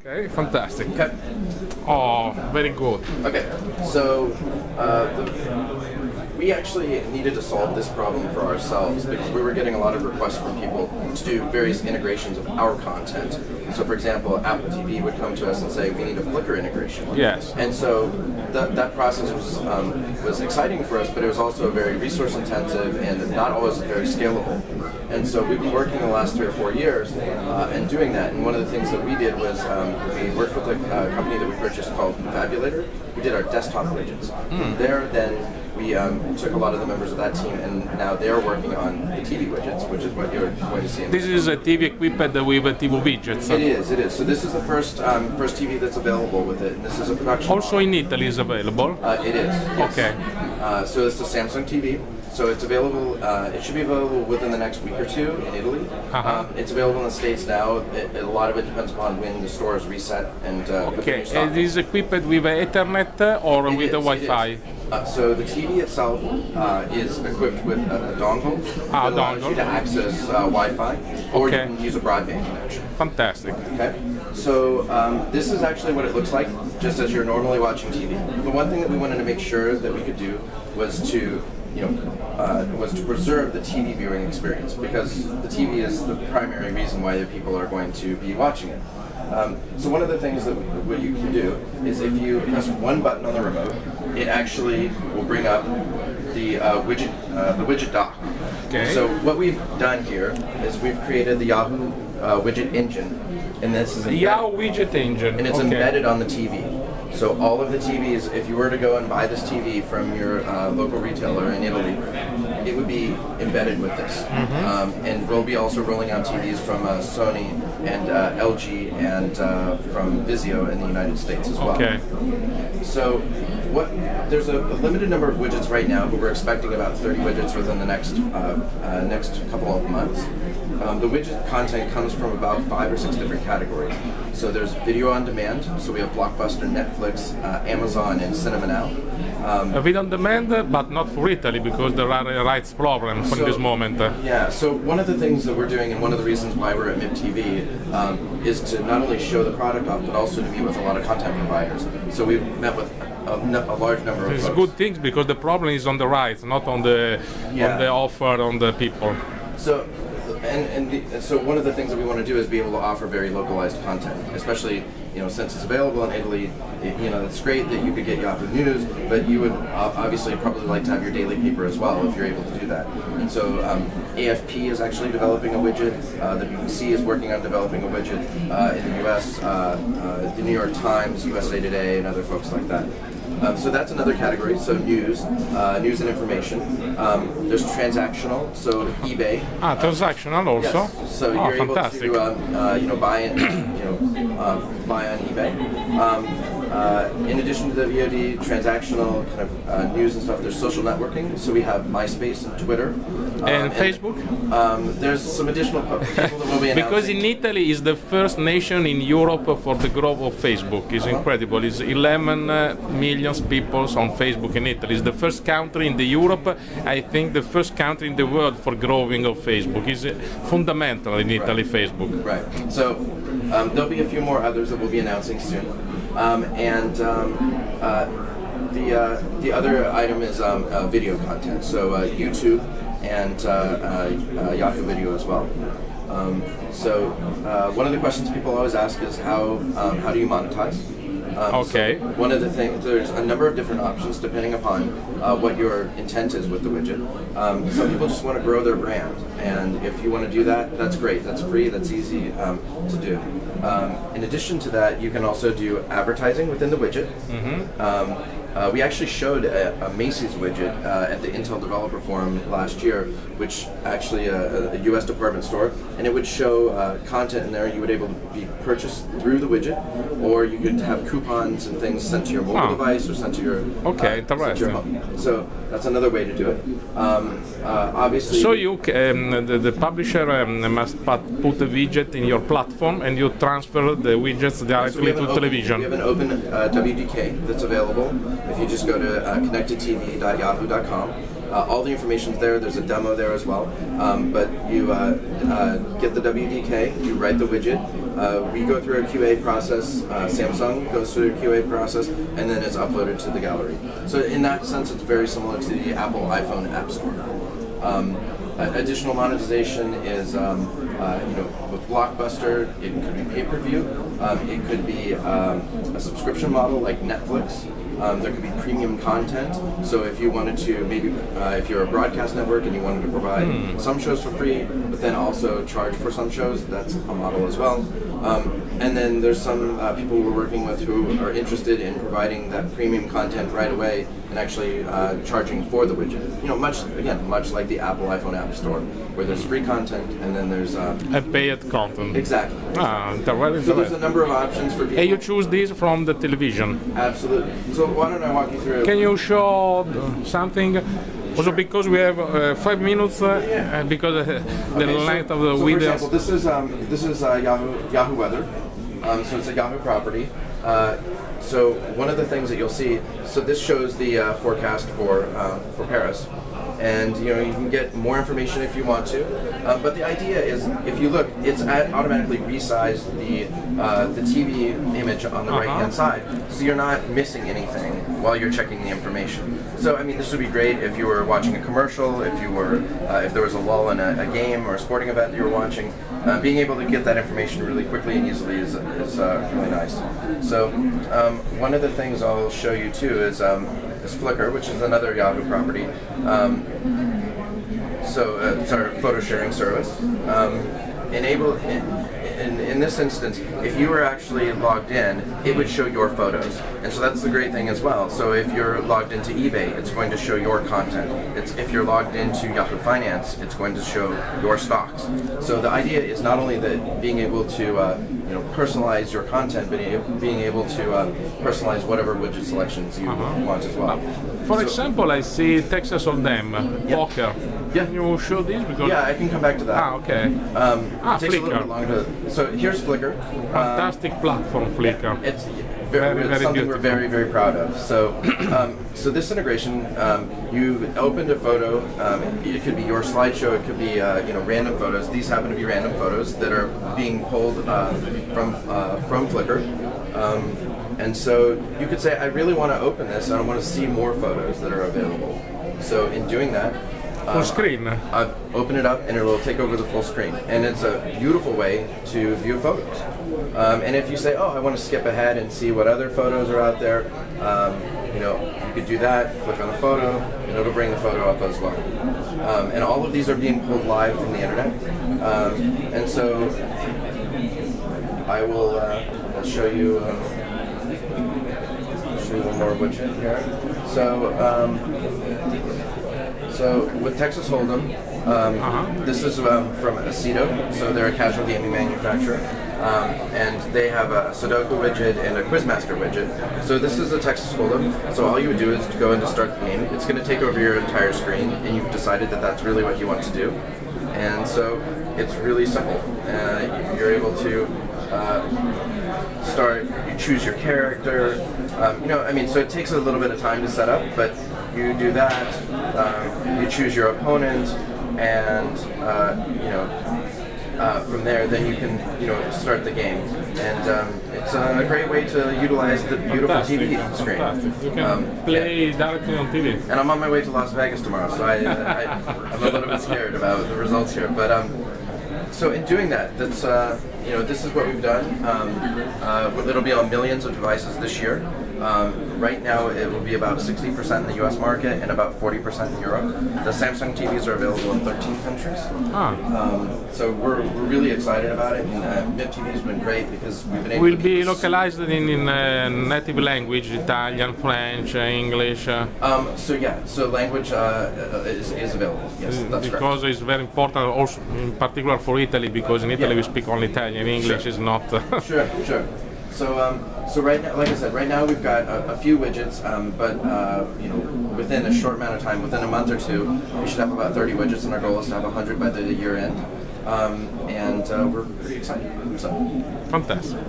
Okay, fantastic. Okay. Oh, very good. Okay, so we actually needed to solve this problem for ourselves because we were getting a lot of requests from people to do various integrations of our content. So, for example, Apple TV would come to us and say, we need a Flickr integration. Yes. And so that process was exciting for us, but it was also very resource intensive and not always very scalable. And so we've been working the last 3 or 4 years and doing that. And one of the things that we did was we worked with a company that we purchased called Confabulator. We did our desktop widgets. From there, then we took a lot of the members of that team, and now they're working on the TV widgets, which is what you're going to see. This is a TV equipped with TV widgets. It is. So this is the first TV that's available with it, and this is a production. Also in Italy is available. It is. Yes. Okay. So it's the Samsung TV. So it's available. It should be available within the next week or two in Italy. It's available in the States now. A lot of it depends upon when the stores reset and. Okay. It is equipped with Ethernet or with the Wi-Fi. So the TV itself is equipped with a dongle that allows you to access Wi-Fi, or you can use a broadband connection. Fantastic. Okay. So this is actually what it looks like, just as you're normally watching TV. The one thing that we wanted to make sure that we could do was to preserve the TV viewing experience, because the TV is the primary reason why people are going to be watching it. So one of the things that what you can do is if you press one button on the remote, it actually will bring up the widget dock. Okay. So what we've done here is we've created the Yahoo widget engine, and this is the Yahoo widget engine, and it's embedded on the TV. So all of the TVs, if you were to go and buy this TV from your local retailer in Italy, it would be embedded with this. And we'll be also rolling out TVs from Sony and LG and from Vizio in the United States as well. Okay. So there's a limited number of widgets right now, but we're expecting about 30 widgets within the next couple of months. The widget content comes from about 5 or 6 different categories. So there's video on demand, so we have Blockbuster, Netflix, Amazon, and Cinema Now. Video on demand, but not for Italy, because there are rights problems for this moment. Yeah, so one of the things that we're doing, and one of the reasons why we're at MIPTV, is to not only show the product off, but also to meet with a lot of content providers. So we've met with a large number of folks. It's good things, because the problem is on the rights, not on the offer on the people. So. So one of the things that we want to do is be able to offer very localized content, especially since it's available in Italy. It's great that you could get Yahoo News, but you would obviously probably like to have your daily paper as well if you're able to do that. And so AFP is actually developing a widget. The BBC is working on developing a widget in the U.S. The New York Times, USA Today, and other folks like that. So that's another category. So news and information. There's transactional. So eBay. Transactional also. Yes. So you're fantastic. able to buy on eBay. In addition to the VOD transactional kind of news and stuff, there's social networking. So we have MySpace and Twitter. And Facebook? There's some additional people that will be announcing. Because in Italy is the first nation in Europe for the growth of Facebook. It's incredible. It's 11 million people on Facebook in Italy. It's the first country in Europe, I think the first country in the world for growing of Facebook. It's fundamental in Italy, Facebook. Right. So there'll be a few more others that we'll be announcing soon. The other item is video content, so YouTube and Yahoo Video as well. So one of the questions people always ask is how do you monetize? Okay. So one of the things, there's a number of different options depending upon what your intent is with the widget. Some people just want to grow their brand, and if you want to do that, that's great. That's free. That's easy to do. In addition to that, you can also do advertising within the widget. We actually showed a Macy's widget at the Intel Developer Forum last year, which actually a U.S. department store, and it would show content in there you would able to be purchased through the widget, or you could have coupons and things sent to your mobile device or sent to your sent to your home. So that's another way to do it. Obviously. So you the publisher must put a widget in your platform, and you transfer the widgets directly to television. We have an open WDK that's available. If you just go to connectedtv.yahoo.com, all the information's there. There's a demo there as well. But you get the WDK, you write the widget, We go through a QA process, Samsung goes through a QA process, and then it's uploaded to the gallery. So in that sense, it's very similar to the Apple iPhone App Store. Additional monetization is, with Blockbuster, it could be pay-per-view, it could be a subscription model like Netflix. There could be premium content, so if you wanted to, maybe if you're a broadcast network and you wanted to provide some shows for free, but then also charge for some shows, that's a model as well. And then there's some people we're working with who are interested in providing that premium content right away and actually charging for the widget. Much like the Apple iPhone App Store, where there's free content and then there's paid content. Exactly. So there's a number of options for people. And you choose this from the television? Absolutely. So why don't I walk you through? Can you show something? Also, because we have 5 minutes, because the length of the video. For example, this is Yahoo Weather. So it's a Yahoo property. So one of the things that you'll see, so this shows the forecast for Paris, and you can get more information if you want to. But the idea is, if you look, it's automatically resized the TV image on the right-hand side, so you're not missing anything while you're checking the information. So I mean, this would be great if you were watching a commercial, if you were, if there was a lull in a game or a sporting event that you were watching. Being able to get that information really quickly and easily is really nice. So one of the things I'll show you too is Flickr, which is another Yahoo property. It's our photo sharing service. In this instance, if you were actually logged in, it would show your photos. And so that's the great thing as well. So if you're logged into eBay, it's going to show your content. If you're logged into Yahoo Finance, it's going to show your stocks. So the idea is not only that being able to personalize your content, but being able to personalize whatever widget selections you want as well. For example, I see Texas Hold'em, poker. Can you show this? Because I can come back to that. Okay. It takes a little bit longer to. So here's Flickr. Fantastic platform, Flickr. It's very something beautiful. We're very, very proud of. So, so this integration, you've opened a photo. It could be your slideshow. It could be random photos. These happen to be random photos that are being pulled from Flickr. And so you could say, I really want to open this. I want to see more photos that are available. So in doing that, full screen. I've opened it up and it will take over the full screen. And it's a beautiful way to view photos. And if you say, I want to skip ahead and see what other photos are out there, you could do that, click on the photo, and it'll bring the photo up as well. And all of these are being pulled live from the internet. And so I will show you one more widget here. So with Texas Hold'em, this is from Aceto, so they're a casual gaming manufacturer, and they have a Sudoku widget and a Quizmaster widget. So this is a Texas Hold'em, so all you would do is to go in to start the game. It's going to take over your entire screen, and you've decided that that's really what you want to do. And so it's really simple. You're able to you choose your character, so it takes a little bit of time to set up, but you do that, you choose your opponent, and from there then you can start the game, and it's a great way to utilize the beautiful TV screen. You can play directly on TV. And I'm on my way to Las Vegas tomorrow, so I'm a little bit scared about the results here, but so in doing that, that's this is what we've done. It'll be on millions of devices this year. Right now, it will be about 60% in the U.S. market and about 40% in Europe. The Samsung TVs are available in 13 countries. So we're really excited about it, and MIPTV has been great because we've been able will be localized in native language, Italian, French, English. So language is available. Yes, that's because correct. It's very important, also in particular for Italy, because in Italy we speak only Italian. English is not. Sure. So right now, like I said, right now we've got a few widgets, but within a short amount of time, within a month or two, we should have about 30 widgets, and our goal is to have 100 by the year end. And we're pretty excited. So. Fantastic.